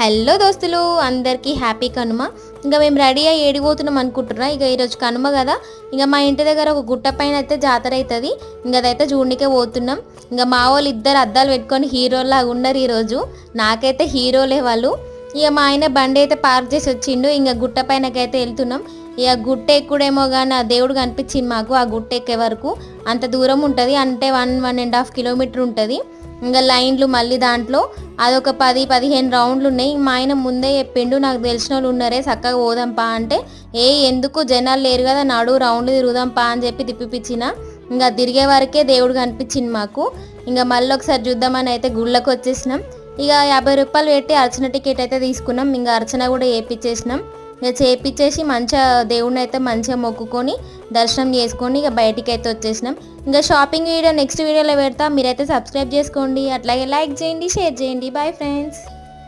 Hello దోస్తులు, అందరికీ happy Kanuma. ఇంకా మేము రెడీ అయ్యి ఏడిపోతున్నాం అనుకుంటున్నా. ఇక ఈరోజు కనుమ కదా. ఇంకా మా ఇంటి దగ్గర ఒక గుట్ట పైన అయితే జాతర అవుతుంది. ఇంకా అదైతే చూడనికే పోతున్నాం. ఇంకా మా వాళ్ళు ఇద్దరు అద్దాలు పెట్టుకొని హీరోలాగా ఉన్నారు ఈరోజు. నాకైతే హీరోలే వాళ్ళు. ఇక మా ఆయన బండి అయితే పార్క్ చేసి వచ్చిండు. ఇంకా గుట్ట పైనకైతే వెళ్తున్నాం. ఇక గుట్ట ఎక్కుడేమో కానీ ఆ దేవుడు కనిపించింది మాకు. ఆ గుట్ట ఎక్కే వరకు అంత దూరం ఉంటుంది, అంటే 1.5 కిలోమీటర్ ఉంటుంది. ఇంకా లైన్లు మళ్ళీ దాంట్లో అదొక 10-15 రౌండ్లు ఉన్నాయి. మా ఆయన ముందే చెప్పిండు, నాకు తెలిసిన వాళ్ళు ఉన్నారే చక్కగా పోదాంపా అంటే, ఎందుకు జనాలు లేరు కదా, నడు రౌండ్ తిరుగుదాంపా అని చెప్పి తిప్పిపించిన. ఇంకా తిరిగే వరకే దేవుడు కనిపించింది మాకు. ఇంకా మళ్ళీ ఒకసారి చూద్దామని అయితే గుళ్ళకి వచ్చేసినాం. ఇక 50 రూపాయలు పెట్టి అర్చన టికెట్ అయితే తీసుకున్నాం. ఇంకా అర్చన కూడా చేయించేసినాం. ఇక చేయించేసి మంచిగా దేవుడిని అయితే మంచిగా మొక్కుకొని దర్శనం చేసుకొని ఇక బయటికి అయితే వచ్చేసినాం. ఇంకా షాపింగ్ వీడియో నెక్స్ట్ వీడియోలో పెడతా. మీరైతే సబ్స్క్రైబ్ చేసుకోండి, అట్లాగే లైక్ చేయండి, షేర్ చేయండి. Bye friends.